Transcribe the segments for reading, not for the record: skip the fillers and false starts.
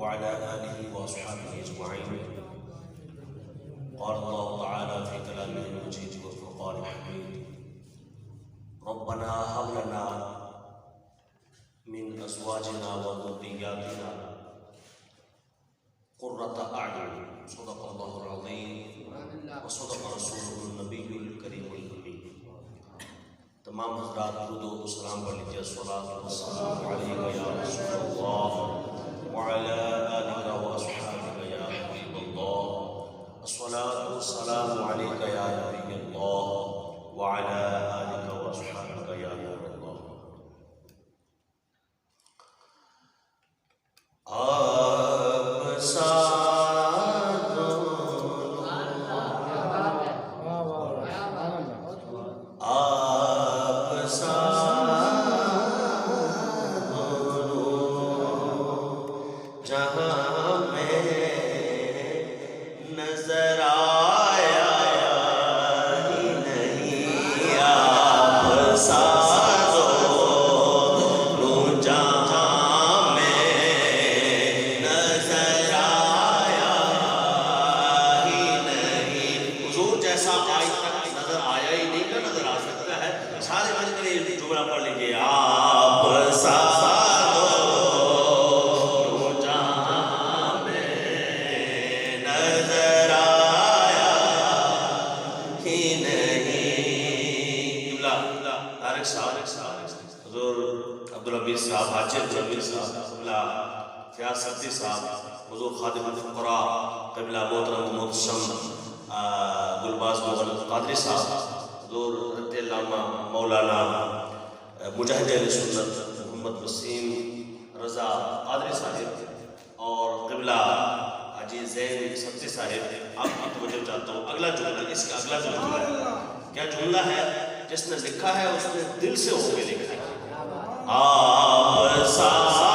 وعلى آله وأصحابه أجمعين. قال الله تعالى في كلامه المجيد والفرقان الحميد: ربنا هب لنا من أزواجنا وذرياتنا قرة أعين. صدق الله العظيم وصدق رسوله النبی الکریم الامین. تمام حضرات درود و سلام پڑھ لیجیے. الصلاۃ والسلام علیک یا رسول اللہ وعلی آلک واصحابک یا حبیب اللہ. الصلاۃ والسلام علیک یا نبی اللہ وعلی آلک واصحابک یا نور اللہ. آپ سردی صاحب، حضور خادم الفقراء قبلہ محترم محتشم گلباز قادری صاحب، حضور حضرت علامہ مولانا مجاہد اہل سنت محمد وسیم رضا قادری صاحب اور قبلہ حاجی زین سبزی صاحب. آپ توجہ چاہتا ہوں. اگلا جملہ، اس کا اگلا جملہ ہے کیا جملہ ہے؟ جس نے لکھا ہے اس نے دل سے ہو کے لکھا ہے. آپ ساتھ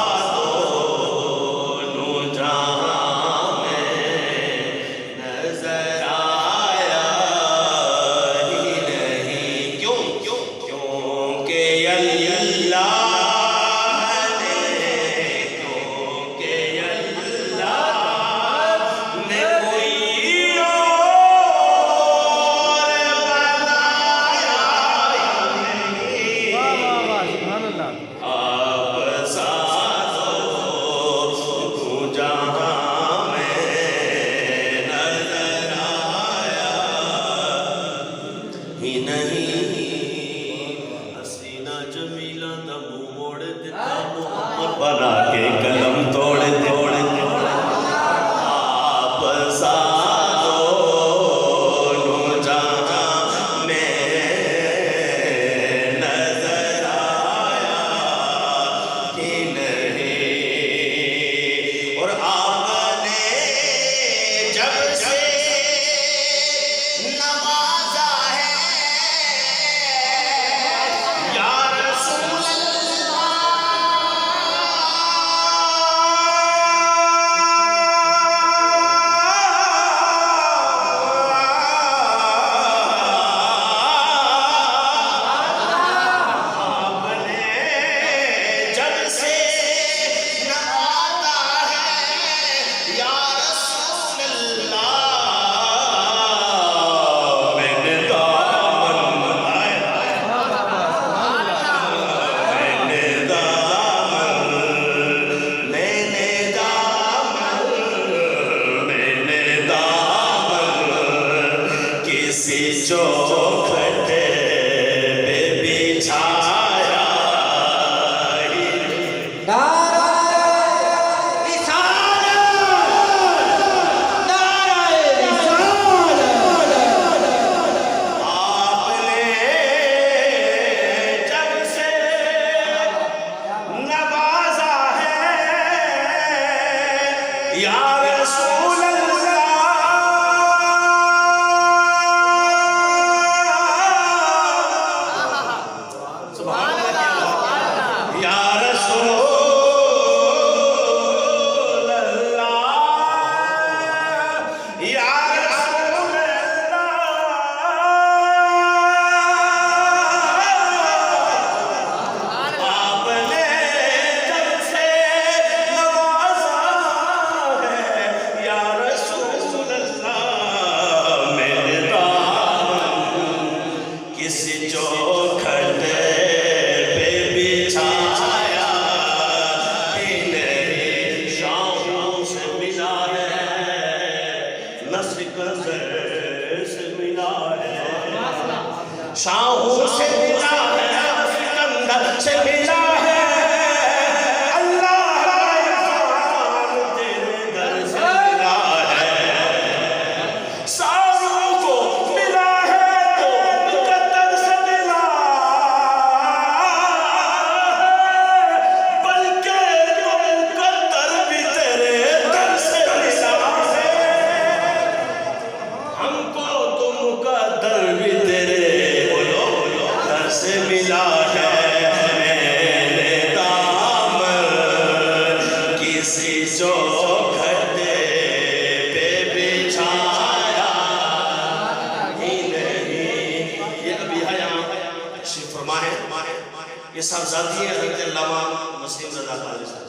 صاحبزادی حضرت علامہ مسیم رضا قادری صاحب،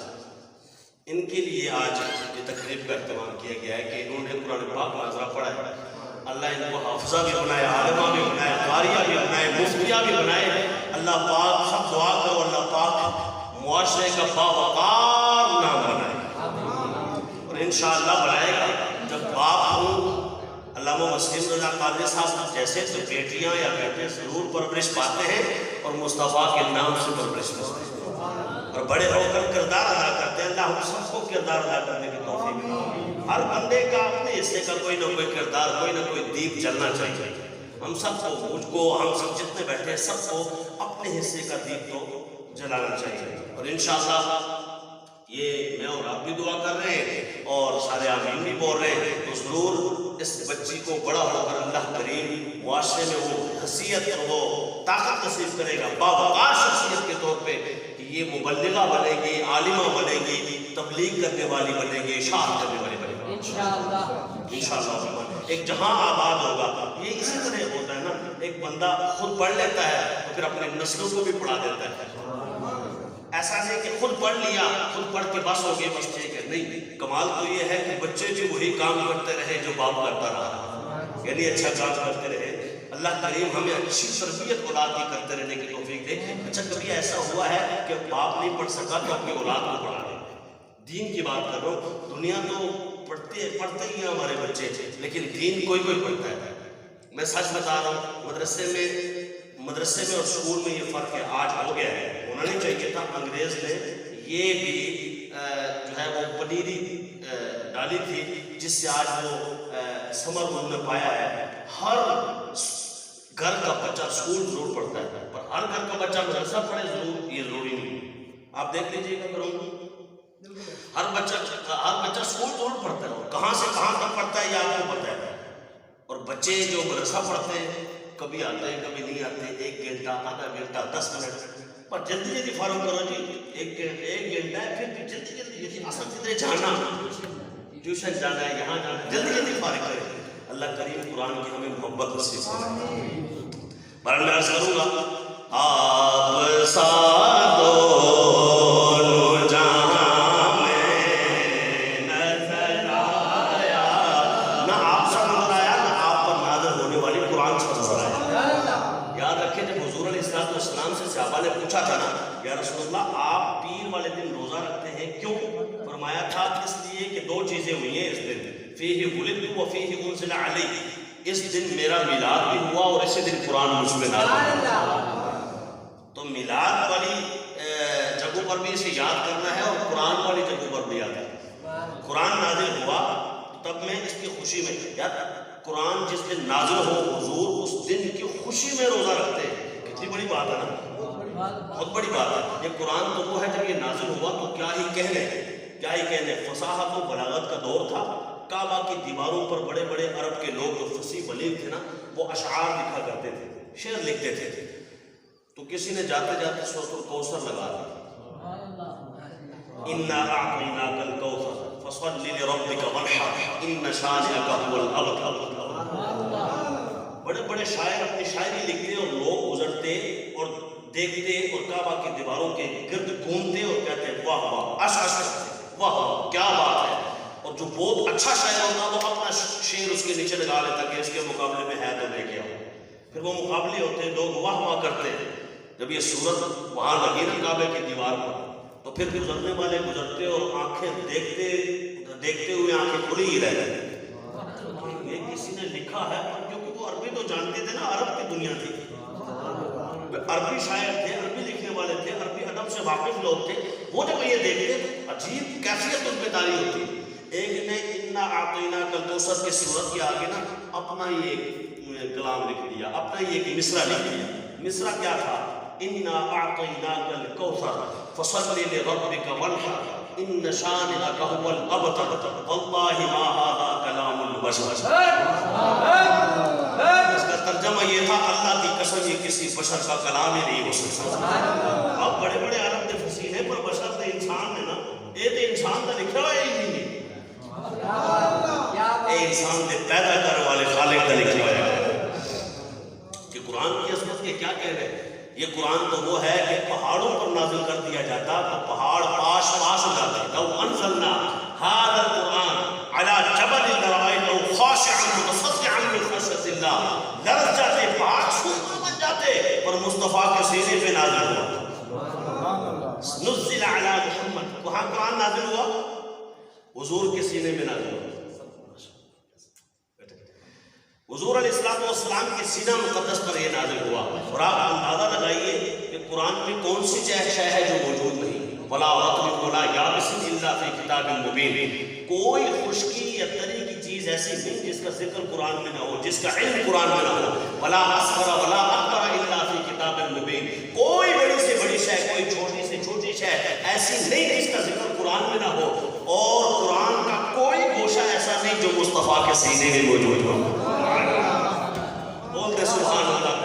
ان کے لیے آج یہ تقریب کا اہتمام کیا گیا ہے کہ انہوں نے قرآن پاک نازلہ پڑھا ہے. اللہ ان کو حافظہ بھی بنائے، عالمہ بھی بنائے، قاریہ بھی بنائے، مفتیہ بھی بنائے. اللہ پاک سب دعا کرو اللہ پاک معاشرے کا باوقار نام بنائے، اور انشاءاللہ بنائے گا. جب باپ ہوں علامہ مسیم رضا قادری صاحب جیسے تو بیٹیاں یا بیٹے ضرور پرورش پاتے ہیں، اور مصطفیٰ کے نام سے پرورش پاتے ہیں، اور بڑے ہو کر کردار ادا کرتے ہیں. اللہ ہم سب کو کردار ادا کرنے کی توفیق دے. ہر بندے کا اپنے حصے کا کوئی نہ کوئی کردار، کوئی نہ کوئی دیپ جلنا چاہیے. ہم سب کو، مجھ کو، ہم سب جتنے بیٹھے ہیں سب کو اپنے حصے کا دیپ تو جلانا چاہیے. اور انشاءاللہ یہ میں اور آپ بھی دعا کر رہے ہیں اور سارے آمین بھی بول رہے ہیں، تو ضرور اس بچی کو بڑا ہو کر اللہ کریم معاشرے میں وہ حیثیت اور وہ طاقت نصیب کرے گا، باوقار شخصیت کے طور پہ کہ یہ مبلغہ بنے گی، عالمہ بنے گی، تبلیغ کرنے والی بنے گی، اشاعت کرنے والی بنے گی انشاءاللہ. ایک جہاں آباد ہوگا. یہ اسی طرح ہوتا ہے نا، ایک بندہ خود پڑھ لیتا ہے تو پھر اپنے نسلوں کو بھی پڑھا دیتا ہے. ایسا نہیں کہ خود پڑھ لیا، خود پڑھ کے بس ہو گئے، بس ٹھیک ہے. نہیں، کمال تو یہ ہے کہ بچے بھی وہی کام کرتے رہے جو باپ کرتا رہا، یعنی اچھا کام کرتے رہے. اللہ کریم ہمیں اچھی تربیت اولاد کی کرتے رہنے کی توفیق دے. اچھا کبھی ایسا ہوا ہے کہ باپ نہیں پڑھ سکا تو اپنی اولاد کو پڑھا دے؟ دین کی بات کر رہا ہوں. دنیا تو پڑھتے ہی ہیں ہمارے بچے، لیکن دین کوئی پڑھتا ہے. میں سچ بتا رہا ہوں، مدرسے میں اور اسکول میں یہ فرق ہے. آج ہو گیا ہے، ہونا نہیں چاہیے تھا. انگریز نے یہ بھی جو ہے وہ پنیری ڈالی تھی جس سے آج وہ ثمر انہوں نے پایا ہے. ہر گھر کا بچہ اسکول ضرور پڑھتا ہے، پر ہر گھر کا بچہ مدرسہ پڑھے ضرور، یہ ضروری نہیں. آپ دیکھ لیجیے گا کروں، ہر بچہ اسکول ضرور پڑھتا ہے، اور کہاں سے کہاں تک پڑھتا ہے یہ آپ کو پتہ ہے. اور بچے جو مدرسہ پڑھتے ہیں کبھی آتے ہیں کبھی نہیں آتے، 1 گھنٹہ، آدھا گھنٹہ، 10 منٹ، پر جلدی فارغ کرو جی. 1 گھنٹہ ہے، پھر جلدی اصل کدھر جانا، ٹیوشن جانا ہے، یہاں جانا ہے، جلدی فارغ کرے. اللہ کریم قرآن کی ہمیں محبت نصیب فرمائے. بہرحال میں عرض کروں گا، آپ سا دونوں جہاں میں نظر آیا، نہ آپ سا نظر آیا نہ آپ پر نازل ہونے والی قرآن سا نظر آیا. یاد رکھیں جب حضور علیہ السلام سے صحابہ نے پوچھا تھا نا، یا رسول اللہ آپ پیر والے دن روزہ رکھتے ہیں کیوں؟ فرمایا تھا اس لیے کہ 2 چیزیں ہوئی ہیں اس دن، فیہ ولدت و فیہ انزل علی، اس دن میرا میلاد بھی ہوا اور اسی دن قرآن مجھ میں نازل ہوا. تو میلاد والی جگہوں پر بھی اسے یاد کرنا ہے اور قرآن والی جگہوں پر بھی یاد کرنا ہے. قرآن نازل ہوا تب میں اس کی خوشی میں، یاد قرآن جس دن نازل ہو حضور اس دن کی خوشی میں روزہ رکھتے ہیں. کتنی بڑی بات ہے نا، بہت بڑی بات ہے. یہ قرآن تو وہ ہے جب یہ نازل ہوا تو کیا ہی کہنے، فصاحت و بلاغت کا دور تھا. کعبہ کی دیواروں پر بڑے بڑے عرب کے لوگ جو فصیح بلیغ تھے نا، وہ اشعار لکھا کرتے تھے، شعر لکھتے تھے. تو کسی نے جاتے جاتے سورۃ الکوثر لگا دی، انا اعطیناک الکوثر فصل لربک وانحر ان شانئک هو الابتر. بڑے بڑے شاعر اپنی شاعری لکھتے اور لوگ گزرتے اور دیکھتے اور کعبہ کی دیواروں کے گرد گھومتے اور کہتے واہ واہ، واہ کیا بات ہے. اور جو بہت اچھا شاعر ہوتا وہ اپنا شعر اس کے نیچے لگا لیتا کہ اس کے مقابلے میں ہے تو لے کے آؤ. پھر وہ مقابلے ہوتے، لوگ واہ واہ کرتے. جب یہ صورت وہاں لگی نا کعبے کی دیوار پر، تو پھر گزرنے والے گزرتے اور آنکھیں دیکھتے ہوئے آنکھیں کھلی ہی رہ گئی. یہ کسی نے لکھا ہے، کیونکہ وہ عربی تو جانتے تھے نا، عرب کی دنیا تھی، عربی شاعر تھے، عربی لکھنے والے تھے، عربی ادب سے واقف لوگ تھے. وہ جب یہ دیکھتے عجیب کیفیت ان پہ تاری ہوتی. ایک نے انا اعطیناک الکوثر کی صورت کے آگے نا اپنا ہی ایک کلام لکھ دیا، اپنا ہی ایک مصرع لکھ دیا. مصرع کیا تھا؟ انا اعطیناک الکوثر فصل لربک وانحر ان شانئک هو الابتر واللہ ما ھذا کلام البشر. اس کا ترجمہ یہ تھا، اللہ کی قسم یہ کسی بشر کا کلام ہی نہیں ہو سکتا. اب بڑے بڑے عرب کے فصیح ہیں، پر بشر تو انسان ہے نا، یہ تو انسان کا لکھا ہوا ہی نہیں. اے انسان دے پیدا کرنے والے خالق کا لکھا ہوا ہے. کہ قرآن کی عظمت کے کیا کہہ رہے ہیں؟ یہ قرآن تو وہ ہے کہ پہاڑوں پر نازل کر دیا جاتا تو پہاڑ پاش پاش ہو جاتے. لو انزلنا هذا القرآن على جبل لرأيته خاشعا متصدعا من خشية الله. لرز جاتے پہاڑ سوکھا بن جاتے اور مصطفیٰ کے سینے پہ نازل ہوا. نزل على محمد. وہاں قرآن نازل ہوا حضور کے سینے میں نازل ہوا. حضور علیہ السلام کے سینہ مقدس پر یہ نازل ہوا. اور آپ اندازہ لگائیے کہ قرآن میں کون سی شے ہے جو موجود نہیں. وَلَا رَطْبٍ وَلَا يَابِسٍ إِلَّا فِي كِتَابٍ مُبِينٍ. کوئی خشکی یا تری کی چیز ایسی نہیں جس کا ذکر قرآن میں نہ ہو, جس کا علم قرآن میں نہ ہو. وَلَا أَصْغَرَ وَلَا أَكْبَرَ إِلَّا فِي كِتَابٍ مُبِينٍ. کوئی بڑی سے بڑی شے, کوئی چھوٹی سے چھوٹی شے ایسی نہیں جس کا ذکر قرآن میں نہ ہو. اور قرآن کا کوئی گوشہ ایسا نہیں جو مصطفیٰ کے سینے میں موجود ہو. بولتے سبحان اللہ.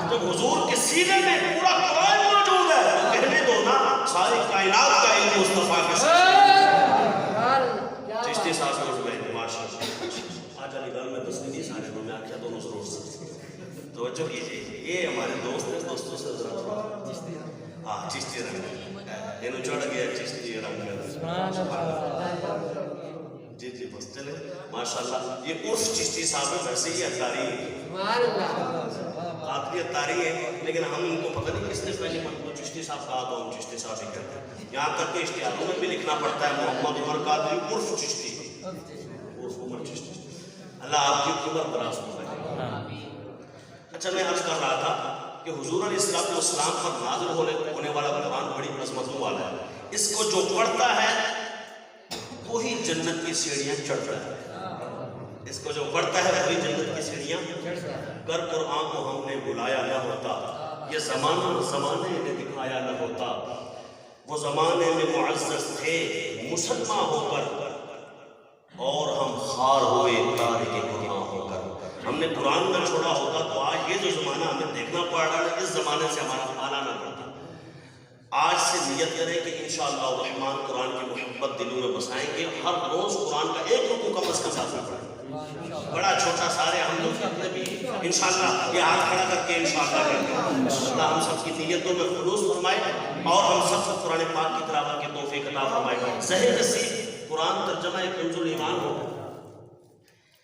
جب حضور کے سینے میں پورا قرآن موجود ہے تو کہنے دو نا ساری کائنات کا علم مصطفیٰ کے سینے میں. چشتی صاحب کو اٹھ گئے ماشاءاللہ. آج علی گڑھ میں دستے نہیں سارے میں آخیا دونوں ضرور سے توجہ کیجیے. یہ ہمارے دوست ہیں, دوستوں سے ذرا تھوڑا ہاں چشتی رنگ انہوں چڑھ گیا چشتی رنگ. جی جی بس چلے ماشاءاللہ. یہ عرف چشتی صاحب میں ویسے ہی اتاری ہے, آخری اتاری ہے, لیکن ہم ان کو پتہ نہیں کس نے پہلے من کو چشتی صاحب کہا تو ہم چشتی صاحب ہی کہتے ہیں. یہاں تک کہ اشتہاروں میں بھی لکھنا پڑتا ہے محمد عمر قادری عرف چشتی, عرف عمر چشتی. اللہ آپ کی عمر دراز فرمائے. اچھا میں عرض کر رہا تھا کہ حضور علیہ السلام پر نازل ہونے والا قرآن بڑی عظمتوں والا ہے. اس کو جو پڑھتا ہے وہی جنت کی سیڑھیاں چڑھتا ہے. اس کو جو پڑھتا ہے وہی جنت کی سیڑھیاں. گر قرآن کو ہم نے بلایا نہ ہوتا, یہ زمانے نے دکھایا نہ ہوتا. وہ زمانے میں معزز تھے مسلمان ہو کر, اور ہم خار ہوئے تارک قرآن ہو کر. ہم نے قرآن نہ چھوڑا ہوتا تو آج یہ جو زمانہ ہمیں دیکھنا پڑ رہا ہے اس زمانے سے ہمارا آنا نہ پڑتا. آج سے نیت کریں کہ انشاءاللہ الرحمن قرآن کی محبت دلوں میں بسائیں گے. ہر روز قرآن کا ایک رکوع کم از کم ساتھ پڑھیں, بڑا چھوٹا سارے ہم لوگ اپنے بھی انشاءاللہ یہ ہاتھ کھڑا کر کے انشاءاللہ کریں گے. اللہ ہم سب کی نیتوں میں خلوص فرمائے اور ہم سب کو قرآن پاک کی تلاوت کی توفیق عطا فرمائے. ظاہر نصیب قرآن ترجمہ کنز الایمان ہو,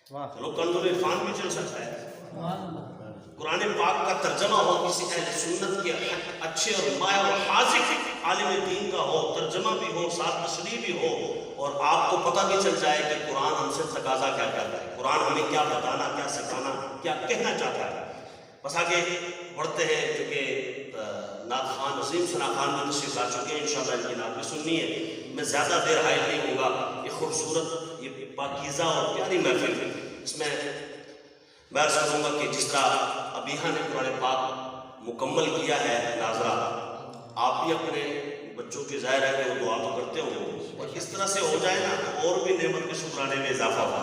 چلو کنز العرفان بھی چل سکتا ہے. قرآن پاک کا ترجمہ ہو کسی اہل سنت کے اچھے اور ماہر اور حاذق عالم دین کا ہو, ترجمہ بھی ہو, ساتھ تشریح بھی ہو, اور آپ کو پتہ بھی چل جائے کہ قرآن ہم سے تقاضا کیا کرتا ہے, قرآن ہمیں کیا بتانا, کیا سکھانا, کیا کہنا چاہتا ہے. بس آگے بڑھتے ہیں کیونکہ نعت خوان عظیم ثنا خان میں تشریف لا چکے ہیں. انشاءاللہ ان کی نعت بھی سننی ہے. میں زیادہ دیر حائل نہیں ہوں گا. یہ خوبصورت, یہ پاکیزہ اور پیاری محفل, اس میں میں عرض کروں گا کہ جس طرح ابیہا نے قرآن پاک مکمل کیا ہے ناظرہ, آپ بھی اپنے بچوں کے ظاہر ہے کہ وہ دعا تو کرتے ہوں, اور اس طرح سے ہو جائے نا تو اور بھی نعمت کے شکرانے میں اضافہ ہوا.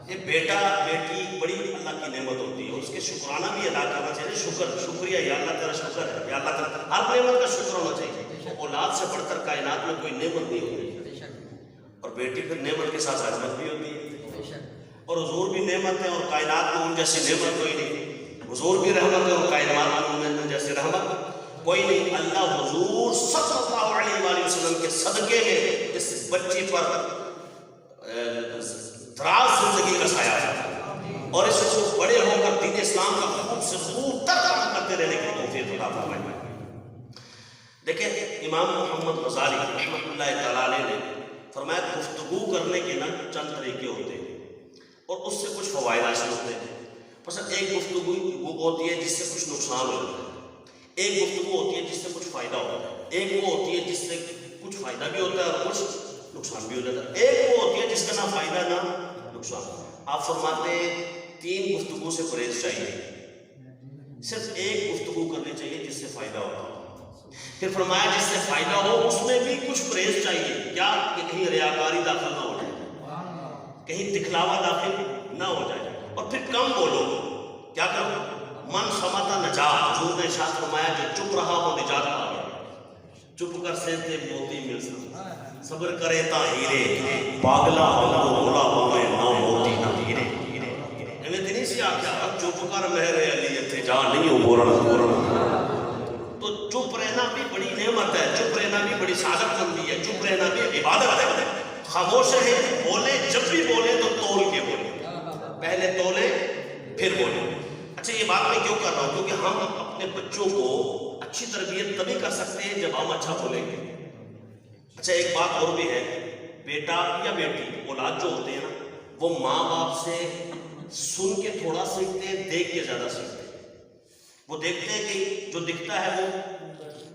یہ بیٹا بیٹی بڑی اللہ کی نعمت ہوتی ہے, اس کے شکرانہ بھی ادا کرنا چاہیے. شکریہ یا اللہ تیرا شکر ہے, یا اللہ تعالیٰ ہر نعمت کا شکر ہونا چاہیے. اولاد سے بڑھ کر کائنات میں کوئی نعمت نہیں ہوتی, اور بیٹی پھر نعمت کے ساتھ رحمت بھی ہوتی ہے. اور حضور بھی نعمت ہے اور کائنات میں ان جیسی نعمت کوئی نہیں. حضور بھی رحمت ہے اور کائنات میں ان جیسی رحمت کوئی نہیں. اللہ حضور صلی اللہ علیہ وآلہ وسلم کے صدقے میں اس بچی پر دراز زندگی کا سایہ ہے, اور اس کو بڑے ہو کر دین اسلام کا خوب سے خوب تک کام کرتے رہنے کی توفیق عطا فرمائے. دیکھیں امام محمد غزالی رحمۃ اللہ تعالی نے فرمایا گفتگو کرنے کے نا چند طریقے ہوتے ہیں اور اس سے کچھ فوائد حاصل ہوتے ہیں. مثلا ایک گفتگو وہ ہوتی ہے جس سے کچھ نقصان ہوتا ہے, ایک گفتگو ہوتی ہے جس سے کچھ فائدہ ہوتا ہے, ایک وہ ہوتی ہے جس سے کچھ فائدہ بھی ہوتا ہے اور کچھ نقصان بھی ہوتا ہے, ایک وہ ہوتی ہے جس کا نہ فائدہ نہ نقصان. آپ فرماتے ہیں 3 گفتگو سے پرہیز چاہیے, صرف ایک گفتگو کرنی چاہیے جس سے فائدہ ہوتا ہے. پھر فرمایا جس سے فائدہ ہو اس میں بھی کچھ پرہیز چاہیے, کیا کہ کہیں ریاکاری داخل نہ ہو جائے, کہیں دکھلاوا داخل نہ ہو جائے. اور پھر کم بولو, کیا کرو, من سماتا نجات. حضور نے ارشاد فرمایا جو چپ رہا وہ نجات پا گیا. چپ کر سہتے موتی مل سکتا, صبر کرے تا ہیرے, پاگلا ہولا پاوے نہ موتی نہ ہیرے. سی آخیا چپ کر مہر علی اتنے جا نہیں ہو بولنا. تو چپ رہنا بھی بڑی نعمت ہے, چپ رہنا بھی بڑی سعادت مندی ہے, چپ رہنا بھی عبادت ہے. خاموش ہے بولے, جب بھی بولے تو تول کے بولے, پہلے تولے پھر بولے. اچھا یہ بات میں کیوں کر رہا ہوں؟ کیونکہ ہم اپنے بچوں کو اچھی تربیت تبھی کر سکتے ہیں جب ہم اچھا بولیں گے. اچھا ایک بات اور بھی ہے, بیٹا یا بیٹی اولاد جو ہوتے ہیں نا وہ ماں باپ سے سن کے تھوڑا سیکھتے ہیں, دیکھ کے زیادہ سیکھتے ہیں. وہ دیکھتے ہیں کہ جو دکھتا ہے وہ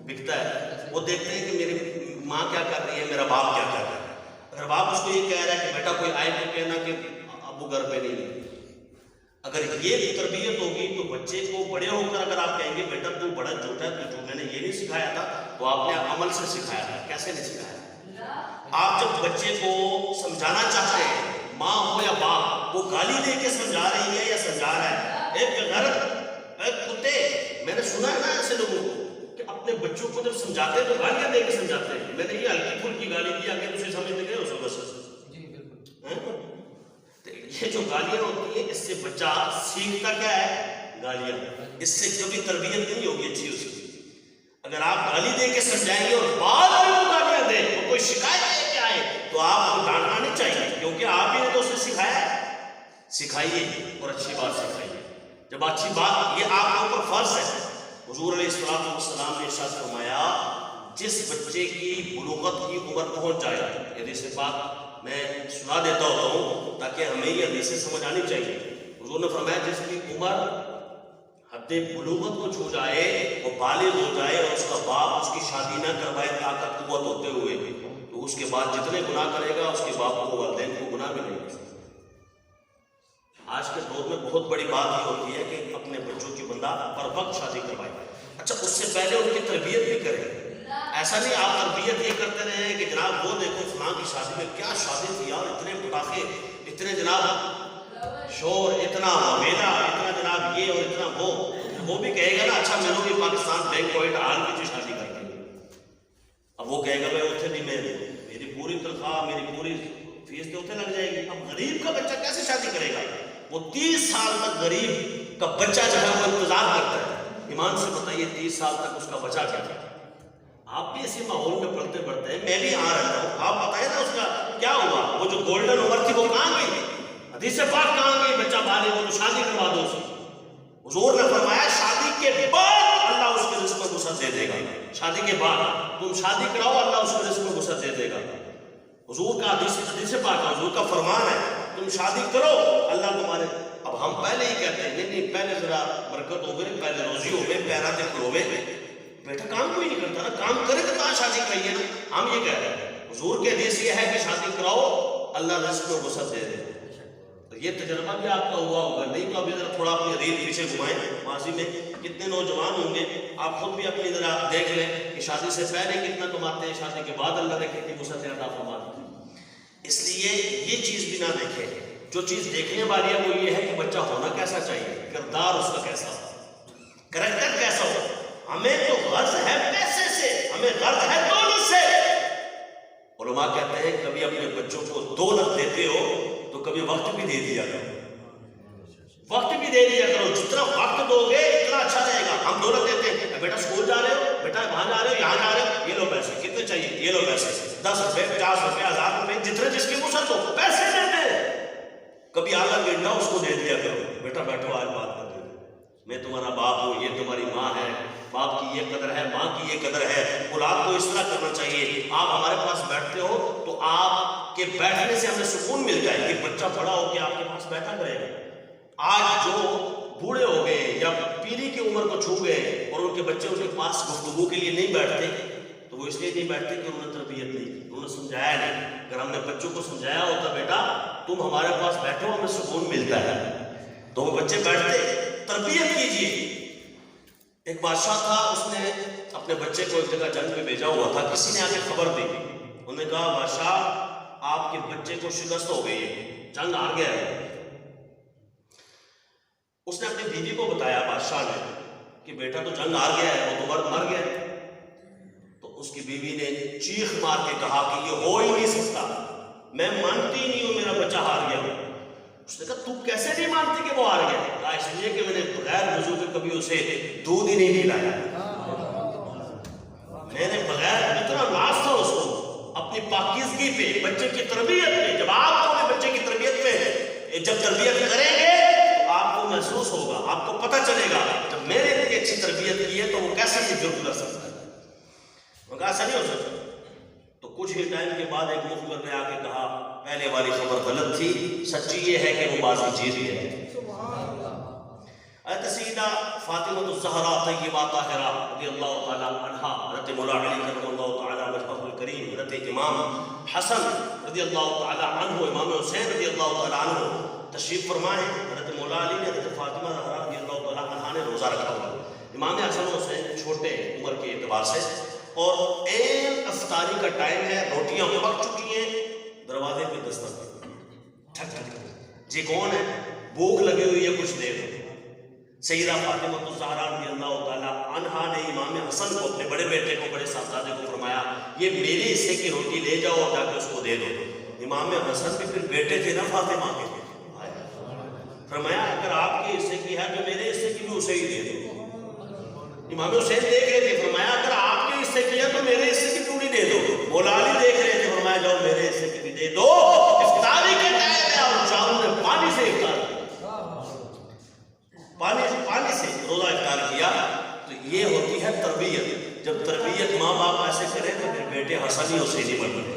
بکتا ہے, وہ دیکھتے ہیں کہ میری ماں کیا کر رہی ہے, میرا باپ کیا کر رہا ہے. اگر باپ اس کو یہ کہہ رہا ہے کہ بیٹا کوئی آئے تو کہنا کہ ابو گھر پہ نہیں ہے. اگر یہ تربیت ہوگی تو بچے کو بڑے ہو کر اگر آپ کہیں گے بیٹا تو بڑا جھوٹا ہے, تو میں نے یہ نہیں سکھایا تھا, تو آپ نے عمل سے سکھایا تھا. کیسے نہیں سکھایا؟ آپ جب بچے کو سمجھانا چاہتے ہیں, ماں ہو یا باپ, وہ گالی دے کے سمجھا رہی ہے یا سمجھا رہا ہے, ایک غلط ایک کتے, میں نے سنا ہے نا ایسے لوگوں کو کہ اپنے بچوں کو جب سمجھاتے ہیں تو گالیاں دے کے سمجھاتے ہیں. میں نے یہ ہلکی پھلکی گالی دیا کہ تجھے سمجھتے گئے اس کو بس. یہ جو گالیاں ہوتی ہیں اس سے بچہ سیکھتا کیا ہے؟ گالیاں. اس سے کبھی تربیت نہیں ہوگی اچھی اس کی. اگر آپ گالی دے کے سمجھائیں گے اور بعد میں وہ گالیاں دیں, وہ کوئی شکایت لے کے آئے, تو آپ کو ڈانٹنا نہیں چاہیے, کیونکہ آپ ہی نے تو اسے سکھایا ہے. سکھائیے اور اچھی بات سکھائیے. جب اچھی بات, یہ آپ کے اوپر فرض ہے. حضور علیہ السلام نے ارشاد فرمایا جس بچے کی بلوغت کی عمر پہنچ جائے, حدیث پاک میں سنا دیتا ہوتا ہوں تاکہ ہمیں یہ حدیثیں سمجھ آنی چاہیے. حضور نے فرمایا جس کی عمر حد بلوغت کو چھو جائے, وہ بالغ ہو جائے اور اس کا باپ اس کی شادی نہ کروائے طاقت قوت ہوتے ہوئے, تو اس کے بعد جتنے گناہ کرے گا اس کے باپ کو والدین کو گناہ بھی نہیں کرے. آج کے دور میں بہت بڑی بات یہ ہوتی ہے کہ اپنے بچوں کی بندہ پر وقت شادی کروائے. اچھا اس سے پہلے ان کی تربیت بھی کرے. ایسا نہیں آپ تربیت یہ کرتے رہے کہ جناب وہ دیکھو فلاں کی شادی میں کیا شادی تھی یار, اتنے پٹاخے, اتنے جناب شور, اتنا میلہ, اتنا جناب یہ اور اتنا وہ بھی کہے گا نا اچھا میں نے بھی پاکستان بینک پوائنٹ ہال کی جو شادی کر دی. اب وہ کہے گا بھائی اتنے نہیں, میں میری پوری تنخواہ میری پوری فیس تو اتنے لگ جائے گی. اب غریب کا بچہ کیسے شادی کرے گا؟ وہ 30 سال تک غریب کا بچہ جو ہے وہ انتظار کرتا ہے. ایمان سے بتائیے 30 سال تک اس کا بچہ کیا تھا؟ آپ بھی اسی ماحول میں پڑھتے پڑھتے ہیں, میں بھی یہاں رہتا ہوں, آپ بتائیں نا اس کا کیا ہوا. وہ جو گولڈن عمر تھی وہ کہاں گئی؟ حدیث پاک کہاں گئی؟ بچہ بالغ ہو تو شادی کروا دو اسے. حضور نے فرمایا شادی کے بعد اللہ اس کے رزق میں وسعت دے دے گا. شادی کے بعد تم شادی کراؤ, اللہ اس کے رزق میں وسعت دے دے گا. حضور کا حدیث پاک ہے, حضور کا فرمان ہے, تم شادی کرو اللہ تمہارے. اب ہم پہلے ہی کہتے ہیں نہیں پہلے ذرا برکت ہوگی, پہلے روزی ہوگی, پیراتے کروے. بیٹا کام کوئی نہیں کرتا نا, کام کرے تو کہاں شادی کرائیے نا. ہم یہ کہہ رہے ہیں حضور کے حدیث یہ ہے کہ شادی کراؤ اللہ رزق میں وسعت دے دے. یہ تجربہ بھی آپ کا ہوا ہوگا, نہیں تو ابھی ذرا تھوڑا اپنی ریل پیچھے گھمائیں. ماضی میں کتنے نوجوان ہوں گے, آپ خود بھی اپنی ذرا دیکھ لیں کہ شادی سے پہلے کتنا کماتے ہیں, شادی کے بعد اللہ نے کتنی وسعت عطا فرما دی. اس لیے یہ چیز بھی نہ دیکھیں. جو چیز دیکھنے والی ہے وہ یہ ہے کہ بچہ ہونا کیسا چاہیے, کردار اس کا کیسا ہو, کریکٹر کیسا ہو. ہمیں تو غرض ہے پیسے سے, ہمیں غرض ہے دولت سے. علماء کہتے ہیں کبھی اپنے بچوں کو دولت دیتے ہو تو کبھی وقت بھی دے دیا کرو, وقت بھی دے دیا کرو. جتنا وقت دو گے اتنا اچھا رہے گا. ہم دولت دیتے ہیں, بیٹا اسکول جا رہے ہو, بیٹا وہاں جا رہے ہو, یہاں جا رہے ہو, یہ لو پیسے, کتنے چاہیے, یہ لو پیسے, 10 روپے 50 روپے 1000 روپے, جتنے جس کی وسعت ہو پیسے دیتے ہیں. کبھی آلہ گنڈا اس کو دے دیا کرو, بیٹا بیٹھو آج بات کر دیں, میں تمہارا باپ ہوں, یہ تمہاری ماں ہے, باپ کی یہ قدر ہے, ماں کی یہ قدر ہے. اولاد کو اس طرح کرنا چاہیے. آپ ہمارے پاس بیٹھتے ہو تو آپ کے بیٹھنے سے ہمیں سکون ملتا ہے کہ بچہ بڑا ہو کے آپ کے پاس بیٹھا کرے گا. آج جو بوڑھے ہو گئے یا پیری کی عمر کو چھو گئے اور ان کے بچے ان کے پاس گفتگو کے لیے نہیں بیٹھتے, تو وہ اس لیے نہیں بیٹھتے کہ انہوں نے تربیت نہیں کی, انہوں نے سمجھایا نہیں. اگر ہم نے بچوں کو سمجھایا ہوتا بیٹا تم ہمارے پاس بیٹھو ہمیں سکون ملتا ہے, تو وہ بچے بیٹھتے. تربیت کیجیے. ایک بادشاہ تھا, اس نے اپنے بچے کو ایک جگہ جنگ پہ بھیجا ہوا تھا. کسی نے آ کے خبر دی, انہوں نے کہا بادشاہ آپ کے بچے کو شکست ہو گئی ہے, جنگ ہار گیا ہے. اس نے اپنی بیوی کو بتایا بادشاہ نے کہ بیٹا تو جنگ ہار گیا ہے, وہ تو مر گیا. تو اس کی بیوی نے چیخ مار کے کہا کہ یہ ہو ہی نہیں سکتا, میں مانتی نہیں ہوں میرا بچہ ہار گیا. اس نے کہا تو کیسے نہیں مانتی کہ وہ ہار گیا؟ کہا اس لیے کہ میں نے بغیر وضو کے کبھی اسے دودھ ہی نہیں پلایا، میں نے بغیر اتنا ناز تھا اس کو اپنی پاکیزگی پہ، بچے کی تربیت پہ. جب آپ اپنے بچے کی تربیت پہ جب تربیت کریں گے تو آپ کو محسوس ہوگا، آپ کو پتہ چلے گا جب میں نے اتنی اچھی تربیت کی ہے تو وہ کیسے یہ جرم کر سکتا ہے. وہ کہا ایسا نہیں ہو سکتا. تو کچھ ہی ٹائم کے بعد ایک مخبر نے آ کے کہا پہلے والی خبر غلط تھی، سچی یہ ہے کہ وہ بازی جیت گئے. حضرت سیدہ فاطمہ الزہرا طیبہ طاہرہ رضی اللہ تعالیٰ عنہا، حضرت مولا علی کرم اللہ تعالیٰ وجہہ الکریم، حضرت امام حسن رضی اللہ تعالیٰ عنہ، امام حسین رضی اللہ تعالیٰ عنہ تشریف فرما ہے. حضرت مولا علی نے حضرت فاطمہ الزہرا رضی اللہ تعالیٰ عنہا نے روزہ رکھا ہوا. امام حسن و حسین چھوٹے عمر کے اعتبار سے، اور این افطاری کا ٹائم ہے، روٹیاں پک چکی ہیں، دروازے پہ دستک ٹھک ٹھک. جی کون ہے؟ بھوک لگی ہوئی ہے، کچھ دیر. سیدہ فاطمہ الزہرا رضی اللہ تعالیٰ عنہا نے امام حسن کو، اپنے بڑے بیٹے کو، بڑے صاحبزادے کو فرمایا یہ میرے حصے کی روٹی لے جاؤ اور جا کے اس کو دے دو. امام حسن بھی پھر بیٹے تھے نا فاطمہ کے، فرمایا اگر آپ کے حصے کی ہے تو میرے حصے کی بھی اسے ہی دے دو. امام حسین دیکھ رہے تھے، فرمایا اگر آپ کے حصے کی ہے تو میرے حصے کی کیوں نہیں دے دو. مولا علی دیکھ رہے تھے، فرمایا جاؤ میرے حصے کی بھی دے دو. افطاری کے ٹائم ہے اور چاروں نے پانی سے افطار، پانی سے روزہ افطار کیا. تو یہ ہوتی ہے تربیت. جب تربیت ماں باپ ایسے کرے تو پھر بیٹے حسنی حسینی بنتے،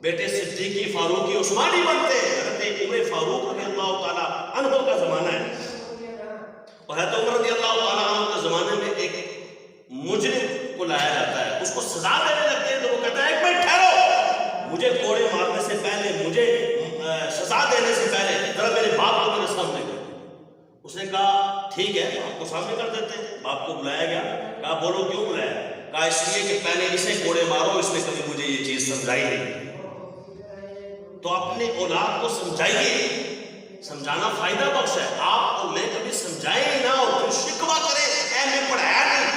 بیٹے صدیقی فاروقی عثمانی بنتے. حضرت عمر فاروق رضی اللہ تعالیٰ عنہ کا زمانہ ہے، اور حضرت عمر رضی اللہ تعالیٰ عنہ کے زمانے میں ایک مجرم کو لایا جاتا ہے، اس کو سزا دینے لگتے ہیں تو وہ کہتا ہے ایک منٹ ٹھہرو، مجھے کوڑے مارنے سے پہلے، مجھے سزا دینے سے پہلے ذرا میرے باپ کو میرے سامنے کر. اس نے کہا ٹھیک ہے آپ کو سامنے کر دیتے ہیں. باپ کو بلایا گیا، کہا بولو کیوں بلایا؟ کہا اس لیے کہ پہلے اسے کوڑے مارو، اس نے کبھی مجھے یہ چیز سمجھائی نہیں. تو اپنے اولاد کو سمجھائیے، سمجھانا فائدہ بخش ہے. آپ اور میں کبھی سمجھائیں ہی نہ اور پھر شکوہ کریں اے میں پڑھایا نہیں،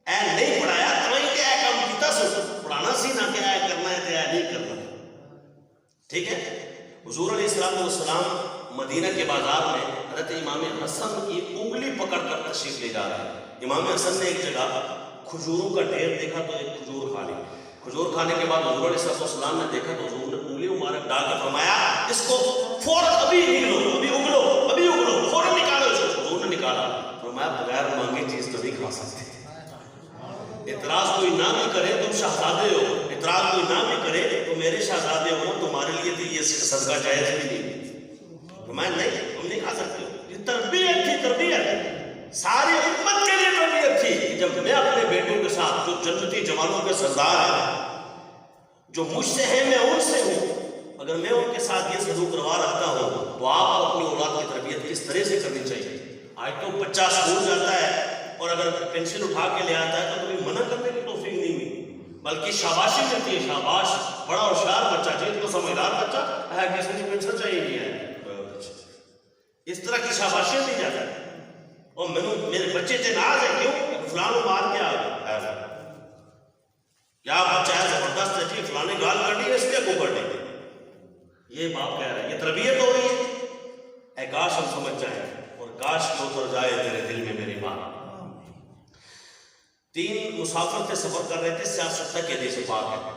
اے نہیں پڑھایا تو ہی کہ اے کام کیتا سو پڑھانا سی نہ کہ اے کرنا ہے تو اے نہیں کرنا. ٹھیک ہے. حضور علیہ السلام مدینہ کے بازار میں حضرت امام حسن کی انگلی پکڑ کر تشریف لے جا رہے ہیں. امام حسن نے ایک جگہ کھجوروں کا ڈھیر دیکھا تو ایک کھجور کھا لی. کھجور کھانے کے بعد حضور علیہ السلام نے دیکھا تو حضور نے انگلی مبارک ڈال کے فرمایا اس کو فوراً ابھی نکلو، ابھی اگلو، ابھی اگلو، فوراً نکالو اس کو. حضور نے نکالا. فرمایا بغیر مانگی چیز تو نہیں کھا سکتے. اعتراض کوئی نہ بھی کرے تم شہزادے ہو، اعتراض کوئی نہ بھی کرے تو میرے شہزادے ہو، تمہارے لیے تو یہ صدقہ جائز بھی نہیں. فرمایا نہیں تم نہیں کھا سکتے ہو. یہ تربیت تھی، تربیت ساری امت کے لیے تربیت تھی کہ جب میں اپنے بیٹوں کے ساتھ، جو جنتی جوانوں کے سردار ہیں، جو مجھ سے ہیں میں ان سے ہوں، اگر میں ان کے ساتھ یہ سلوک روا رکھتا ہوں تو آپ کو اپنی اولاد کی تربیت کس طرح سے کرنی چاہیے. آج تو بچہ اسکول جاتا ہے اور اگر پینسل اٹھا کے لے آتا ہے تو کبھی منع کرنے کی توفیق نہیں ہوئی، بلکہ شاباشی ملتی ہے. شاباش بڑا ہوشیار بچہ، جن کو سمجھدار بچہ ہے، کسی کو پینسل چاہیے نہیں ہے، اس طرح کی شاباشی دی جاتا ہے. اور میرے بچے سے ناز ہے کیوں فلاں مار کے آ گیا، کیا بچہ ہے زبردست ہے جی فلاں نے گال کر دی ہے اس لیے کو کر دیں گے. یہ باپ کہہ رہا ہے یہ تربیت ہو رہی ہے. اے کاش ہم سمجھ جائیں اور کاش کو اتر جائے تیرے دل میں میری ماں. 3 مسافر تھے، سفر کر رہے تھے، سیاست کے حدیث پاک ہے.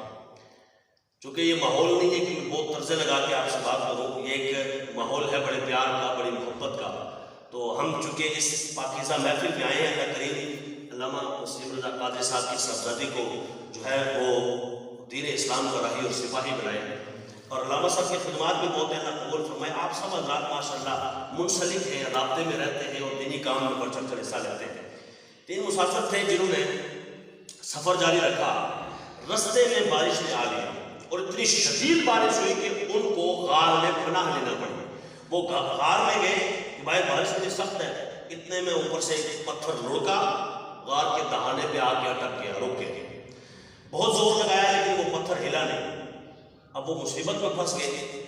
چونکہ یہ ماحول نہیں ہے کہ میں بہت طرزے لگا کے آپ سے بات کروں، یہ ایک ماحول ہے بڑے پیار کا، بڑی محبت کا. تو ہم چونکہ اس پاکیزہ محفل میں آئے ہیں، اللہ کریم علامہ مسلم رضا قادری صاحب کی صاحبزادی کو جو ہے وہ دین اسلام کا راہی اور سپاہی بنائے، اور علامہ صاحب کی خدمات بھی بہت ہیں، اللہ قبول فرمائے. آپ سب حضرات ماشاءاللہ منسلک ہیں، رابطے میں رہتے ہیں اور دینی کام میں بڑھ چڑھ کر حصہ لیتے ہیں. 3 مسافر تھے جنہوں نے سفر جاری رکھا. رستے میں بارش نے آ لی اور اتنی شدید بارش ہوئی کہ ان کو غار میں پناہ لینا پڑی. وہ غار میں گئے کہ بھائی بارش اتنی سخت ہے. اتنے میں اوپر سے ایک پتھر لڑکا، غار کے دہانے پہ آ کے اٹک گیا، رک گیا. بہت زور لگایا لیکن وہ پتھر ہلا نہیں. اب وہ مصیبت میں پھنس گئے.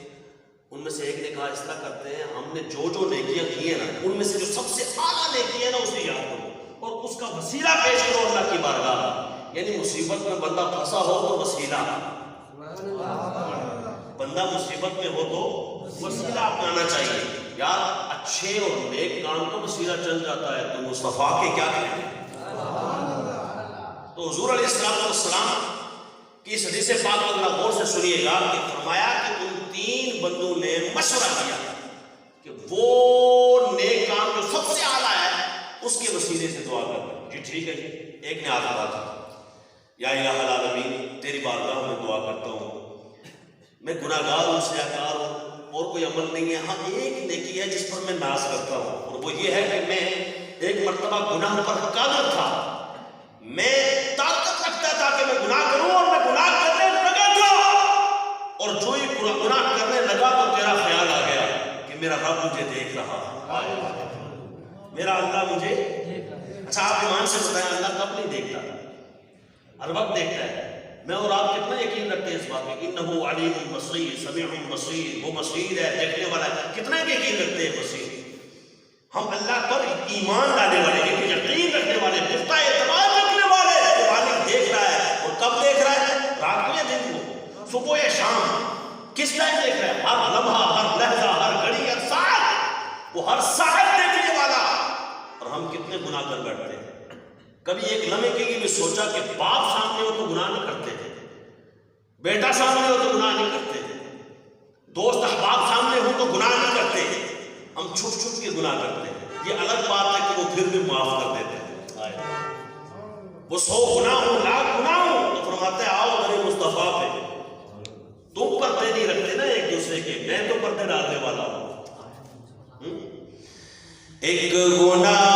ان میں سے ایک نے کہا اس طرح کرتے ہیں، ہم نے جو نیکیاں کی ہیں نا ان میں سے جو سب سے اعلیٰ نیکی ہے نا اسے یاد کرو اور اس کا وسیلہ پیش کرو اللہ کی بارگاہ. یعنی مصیبت میں بندہ پھنسا ہو تو وسیلہ، بندہ مصیبت میں ہو تو وسیلہ اپنانا چاہیے. یار اچھے اور نیک کام تو وسیلہ چل جاتا ہے تو مصطفیٰ کے کیا کہیں. تو حضور علیہ السلام کی اس حدیث پاک کو ذرا غور سے سنیے گا کہ فرمایا کہ ان 3 بندوں نے مشورہ کیا کہ وہ نیک کام جو سب سے اعلیٰ ہے اس کے وسیلے سے دعا کرنا. جی ٹھیک ہے جی. ایک نے آج کہا تھا یا الہ العالمین تیری بارگاہ میں دعا کرتا ہوں, میں گناہ گار ہوں, سیاکار ہوں, اور کوئی عمل نہیں ہے, ہاں ایک نیکی ہے جس پر میں ناز کرتا ہوں, اور وہ یہ ہے کہ میں ایک مرتبہ گناہ پر قادر تھا, میں طاقت رکھتا تھا کہ میں گناہ کروں اور میں گناہ کرنے لگا تھا, اور جو ہی گناہ کرنے لگا تو تیرا خیال آ گیا کہ میرا رب مجھے دیکھ رہا ہے, میرا اللہ مجھے. اچھا آپ ایمان سے بتائیں اللہ کب نہیں دیکھتا؟ ہر وقت دیکھتا ہے. میں اور آپ کتنا یقین رکھتے ہیں اس بات میں انہ علیم بصیر سمیع بصیر, وہ بصیر ہے دیکھنے والا ہے, کتنا یقین رکھتے ہیں بصیر. ہم اللہ پر ایمان لانے والے, یقین رکھنے والے, پختہ اعتماد رکھنے والے کہ مالک دیکھ رہا ہے. اور کب دیکھ رہا ہے؟ رات کو یا دن کو, صبح یا شام, کس ٹائم دیکھ رہا ہے؟ ہر لمحہ, ہر لحظہ, ہر گھڑی, ہر ساعت, وہ ہر ساعت دیکھنے والا. اور ہم کتنے گناہ کر بیٹھتے ہیں. کبھی ایک لمحے کے لیے بھی سوچا کہ باپ سامنے ہو تو گناہ نہیں کرتے تھے, بیٹا سامنے ہو تو گناہ نہیں کرتے تھے, دوست احباب سامنے ہو تو گناہ نہیں کرتے, ہم چھپ چھپ کے گناہ کرتے ہیں. یہ الگ بات ہے کہ وہ پھر بھی معاف کر دیتے ہیں. وہ 100 گناہ ہو, لاکھ گناہ ہو, تو فرماتے ہیں آؤ میرے مصطفیٰ پہ, تم پردے نہیں رکھتے نا ایک دوسرے کے, میں تو پردے ڈالنے والا ہوں. ایک گناہ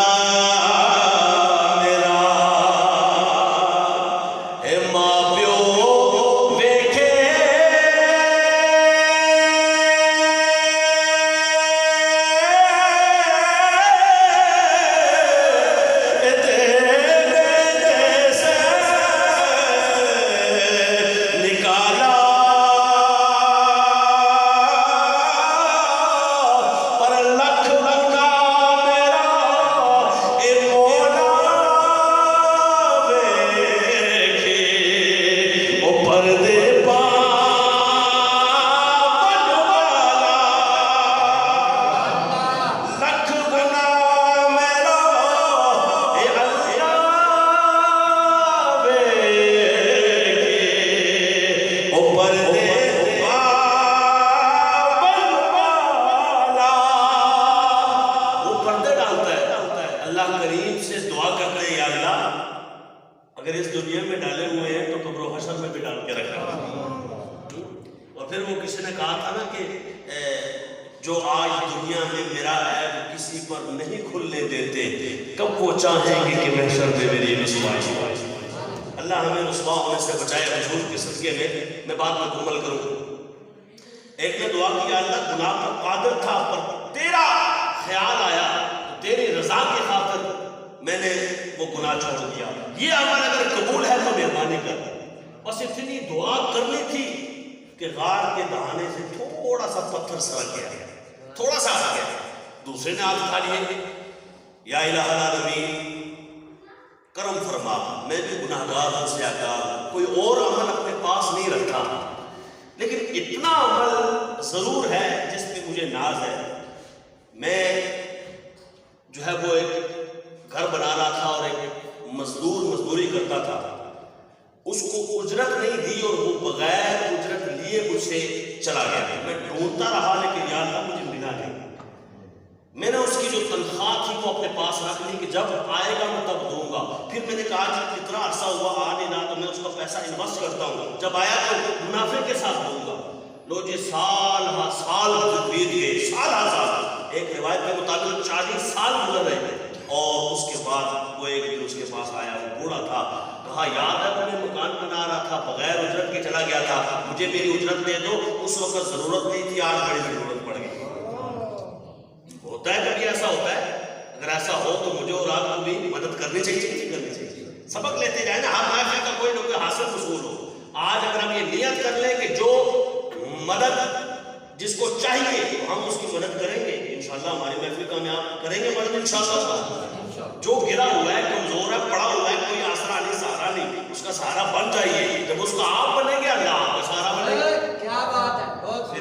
جو گرا ہوا ہے, کمزور ہے, پڑا ہوا ہے, کوئی آسرا نہیں, سہارا نہیں, اس کا سہارا بن جائیے. جب اس کا آپ بنیں گے اللہ آپ کا سہارا بنے گا. کیا بات ہے, بہت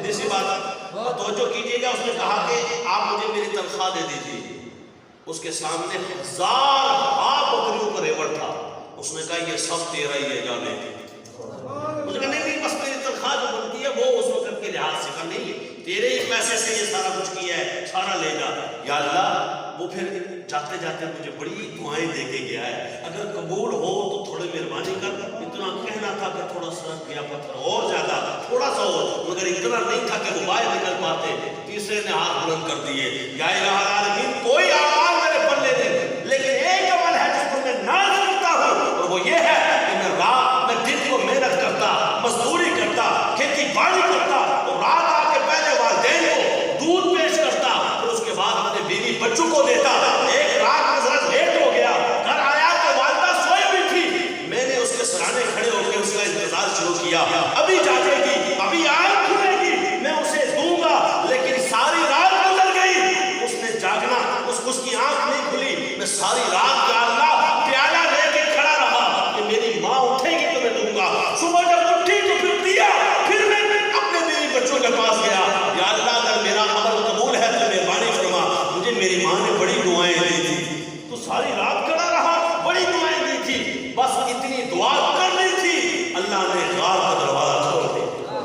توجہ کیجیے گا، اس نے کہا کہ آپ مجھے میری تنخواہ دے دیجیے. اس کے سامنے 1000 بکریوں کا ریوڑ تھا. اس نے کہا یہ سب تیرا ہی ہے، جانے. اس نے کہا نہیں بس میری تنخواہ جو بنتی ہے وہ اس وقت کے لحاظ سے. کہا نہیں تیرے ہی پیسے سے یہ سارا کچھ کیا ہے، سارا لے جا. یا اللہ وہ پھر جاتے جاتے مجھے بڑی دعائیں دے کے گیا ہے، اگر قبول ہو تو تھوڑی مہربانی کر. اتنا کہنا تھا کہ تھوڑا سا گیا پتھر اور زیادہ تھوڑا سا اور، مگر اتنا نہیں تھا کہ وہ باہر نکل پاتے. تیسرے نے ہاتھ بلند کر دیے. یا الہ العالمین کوئی اعمال میرے پلے نہیں، لیکن ایک عمل ہے جس پر میں ناز کرتا ہوں، اور وہ یہ ہے کہ میں دن کو محنت کرتا، مزدوری کرتا، کھیتی باڑی کرتا، اور رات آ کے پہلے والدین کو دودھ پیش کرتا، اور اس کے بعد اپنے بیوی بچوں کو دیتا. ایک رات میں ذرا لیٹ ہو گیا، گھر آیا تو والدہ سوئی ہوئی تھی. میں نے اس کے سرانے کھڑے ہو کے اس کا انتظار شروع کیا. ابھی جاگے گی، ابھی آنکھ کھلے گی، میں اسے دوں گا. لیکن ساری رات گزر گئی، اس نے جاگنا، اس کی آنکھ نہیں کھلی. میں ساری رات یا اللہ پیالہ لے کے کھڑا رہا کہ میری ماں اٹھے گی تو میں دوں گا. صبح جب اٹھی تو پھر دیا. پھر میں اپنے بیوی بچوں کے پاس گیا. یا اللہ اگر میرا عمل قبول ہے تو مہربانی فرما. مجھے میری ماں نے بڑی دعائیں دی تھی. تو ساری رات کھڑا رہا، بڑی دعائیں دی تھی. بس اتنی دعا کر رہی تھی، اللہ نے غار کا دروازہ کھول دیا.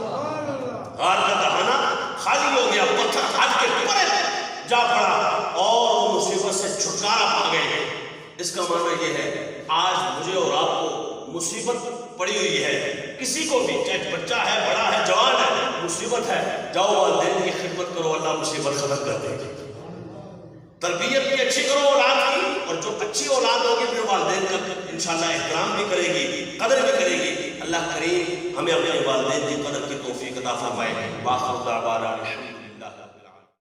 غار کا دہانہ خالی ہو گیا، پتھر ہٹ کے پرے جا پڑا اور مصیبت سے چھٹکارا پا گئے. اس کا معنی یہ ہے آج مجھے اور آپ کو مصیبت پڑی ہوئی ہے. کسی کو بھی چاہے بچہ ہے، بڑا ہے، جوان ہے، مصیبت ہے، جاؤ والدین کی خدمت کرو، اللہ مصیبت ختم کر دے گی. تربیت بھی اچھی کرو اولاد کی، اور جو اچھی اولاد ہوگی پھر والدین کا انشاءاللہ احترام بھی کرے گی، قدر بھی کرے گی. اللہ کریم ہمیں اپنے والدین کی قدر کی توفیق عطا فرمائے. باخر دعوانا